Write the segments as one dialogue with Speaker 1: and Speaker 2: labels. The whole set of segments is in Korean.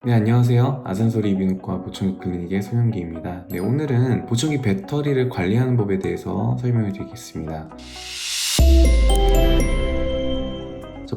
Speaker 1: 네, 안녕하세요. 아산소리 이비인후과 보청기 클리닉의 손영기입니다. 네, 오늘은 보청기 배터리를 관리하는 법에 대해서 설명을 드리겠습니다.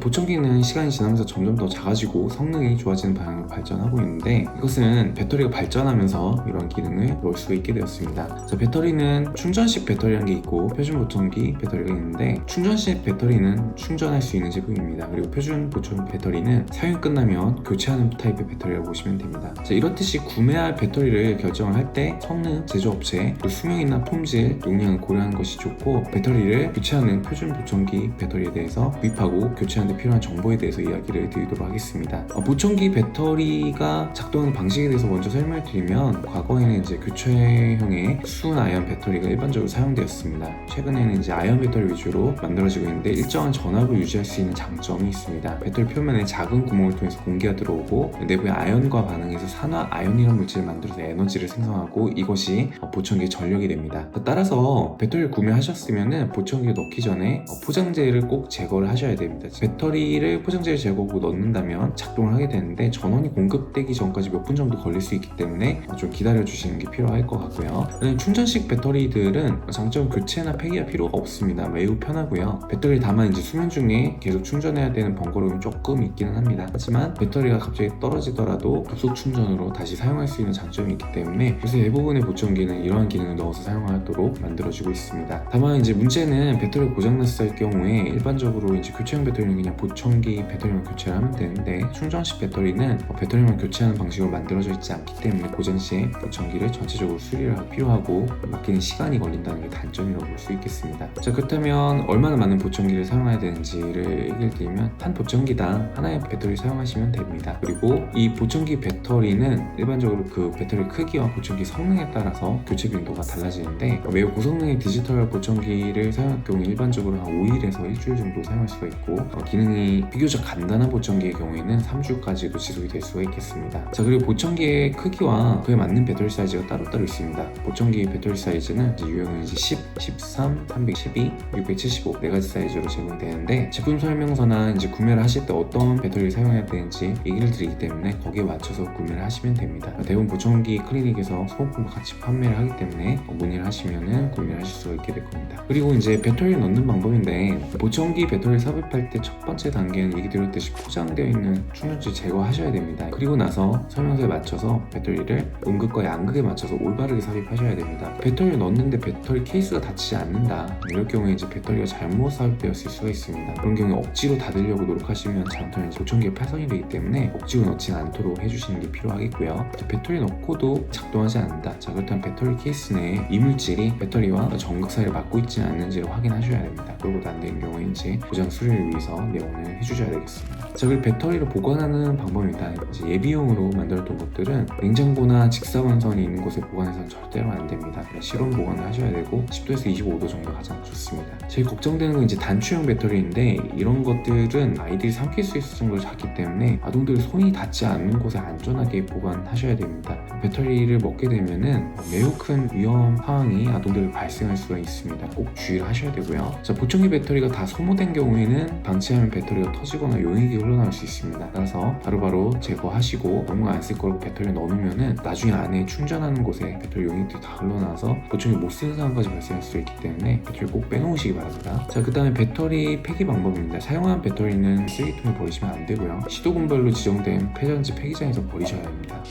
Speaker 1: 보청기는 시간이 지나면서 점점 더 작아지고 성능이 좋아지는 방향으로 발전하고 있는데, 이것은 배터리가 발전하면서 이런 기능을 넣을 수가 있게 되었습니다. 배터리는 충전식 배터리라는 게 있고 표준 보청기 배터리가 있는데, 충전식 배터리는 충전할 수 있는 제품입니다. 그리고 표준 보청 배터리는 사용이 끝나면 교체하는 타입의 배터리라고 보시면 됩니다. 이렇듯이 구매할 배터리를 결정을 할 때 성능, 제조업체, 수명이나 품질, 용량을 고려하는 것이 좋고, 배터리를 교체하는 표준 보청기 배터리에 대해서 구입하고 교체하는 데 필요한 정보에 대해서 이야기를 드리도록 하겠습니다. 보청기 배터리가 작동하는 방식에 대해서 먼저 설명을 드리면, 과거에는 이제 교체형의 수은 아이언 배터리가 일반적으로 사용되었습니다. 최근에는 이제 아이언 배터리 위주로 만들어지고 있는데, 일정한 전압을 유지할 수 있는 장점이 있습니다. 배터리 표면에 작은 구멍을 통해서 공기가 들어오고, 내부의 아이언과 반응해서 산화 아이언이라는 물질을 만들어서 에너지를 생성하고, 이것이 보청기의 전력이 됩니다. 따라서 배터리를 구매하셨으면 보청기에 넣기 전에 포장재를 꼭 제거를 하셔야 됩니다. 배터리를 포장재를 제거하고 넣는다면 작동을 하게 되는데, 전원이 공급되기 전까지 몇 분 정도 걸릴 수 있기 때문에 좀 기다려 주시는 게 필요할 것 같고요. 충전식 배터리들은 장점 교체나 폐기가 필요가 없습니다. 매우 편하고요. 배터리 다만 이제 수면 중에 계속 충전해야 되는 번거로움이 조금 있기는 합니다. 하지만 배터리가 갑자기 떨어지더라도 급속 충전으로 다시 사용할 수 있는 장점이 있기 때문에, 요새 대부분의 보청기는 이러한 기능을 넣어서 사용하도록 만들어지고 있습니다. 다만 이제 문제는, 배터리가 고장났을 경우에 일반적으로 이제 교체형 배터리는 그냥 보청기 배터리만 교체를 하면 되는데, 충전식 배터리는 배터리만 교체하는 방식으로 만들어져 있지 않기 때문에 고장 시에 보청기를 전체적으로 수리를 하기 필요하고 맡기는 시간이 걸린다는 게 단점이라고 볼 수 있겠습니다. 그렇다면 얼마나 많은 보청기를 사용해야 되는지를 얘기를 드리면, 한 보청기당 하나의 배터리 사용하시면 됩니다. 그리고 이 보청기 배터리는 일반적으로 그 배터리 크기와 보청기 성능에 따라서 교체 빈도가 달라지는데, 매우 고성능의 디지털 보청기를 사용할 경우 일반적으로 한 5일에서 일주일 정도 사용할 수가 있고, 기능이 비교적 간단한 보청기의 경우에는 3주까지도 지속이 될 수가 있겠습니다. 그리고 보청기의 크기와 그에 맞는 배터리 사이즈가 따로따로 있습니다. 보청기 배터리 사이즈는 유형은 이제 10, 13, 312, 675 4가지 사이즈로 제공이 되는데, 제품 설명서나 이제 구매를 하실 때 어떤 배터리를 사용해야 되는지 얘기를 드리기 때문에 거기에 맞춰서 구매를 하시면 됩니다. 대부분 보청기 클리닉에서 소모품과 같이 판매를 하기 때문에 문의를 하시면은 구매를 하실 수가 있게 될 겁니다. 그리고 이제 배터리를 넣는 방법인데, 보청기 배터리를 삽입할 때 첫 번째 단계는 얘기 드렸듯이 포장되어 있는 충전지 제거하셔야 됩니다. 그리고 나서 설명서에 맞춰서 배터리를 음극과 양극에 맞춰서 올바르게 삽입하셔야 됩니다. 배터리를 넣는데 배터리 케이스가 닫히지 않는다, 이럴 경우에 이제 배터리가 잘못 삽입되었을 수가 있습니다. 그런 경우에 억지로 닫으려고 노력하시면 잘못하면 보청기에 파손이 되기 때문에 억지로 넣지 않도록 해주시는 게 필요하겠고요. 배터리 넣고도 작동하지 않는다, 그렇다면 배터리 케이스 내에 이물질이 배터리와 전극 사이를 막고 있지 않는지를 확인하셔야 됩니다. 그러고도 안 되는 경우에 이제 고장 수리를 위해서 내원을 해주셔야 되겠습니다. 그리고 배터리를 보관하는 방법입니다. 이제 예비용으로 만들었던 것들은 냉장고나 직사광선이 있는 곳에 보관해서는 절대로 안 됩니다. 실온 보관을 하셔야 되고, 10도에서 25도 정도가 가장 좋습니다. 제일 걱정되는 건 이제 단추형 배터리인데, 이런 것들은 아이들이 삼킬 수 있을 정도로 작기 때문에 아동들이 손이 닿지 않는 곳에 안전하게 보관하셔야 됩니다. 배터리를 먹게 되면은 매우 큰 위험 상황이 아동들에게 발생할 수가 있습니다. 꼭 주의를 하셔야 되고요. 보청기 배터리가 다 소모된 경우에는 방치하면 배터리가 터지거나 용액이 흘러나올 수 있습니다. 따라서 바로바로 제거하시고, 너무 안 쓸 거로 배터리를 넣어놓으면은 나중에 안에 충전하는 곳에 배터리 용액들이 다 흘러나와서 보청기 못 쓰는 상황까지 발생할 수 있기 때문에 배터리 꼭 빼놓으시기 바랍니다. 그 다음에 배터리 폐기 방법입니다. 사용한 배터리는 쓰레기통에 버리시면 안 되고요. 시도군별로 지정된 폐전지 폐기장에서 버리셔야 합니다.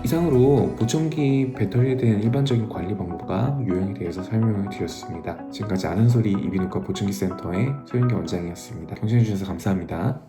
Speaker 1: 이상으로 보청기 배터리에 대한 일반적인 관리 방법과 유형에 대해서 설명을 드렸습니다. 지금까지 아는소리 이비인후과 보청기 센터의 소영기 원장이었습니다. 경청해주셔서 감사합니다.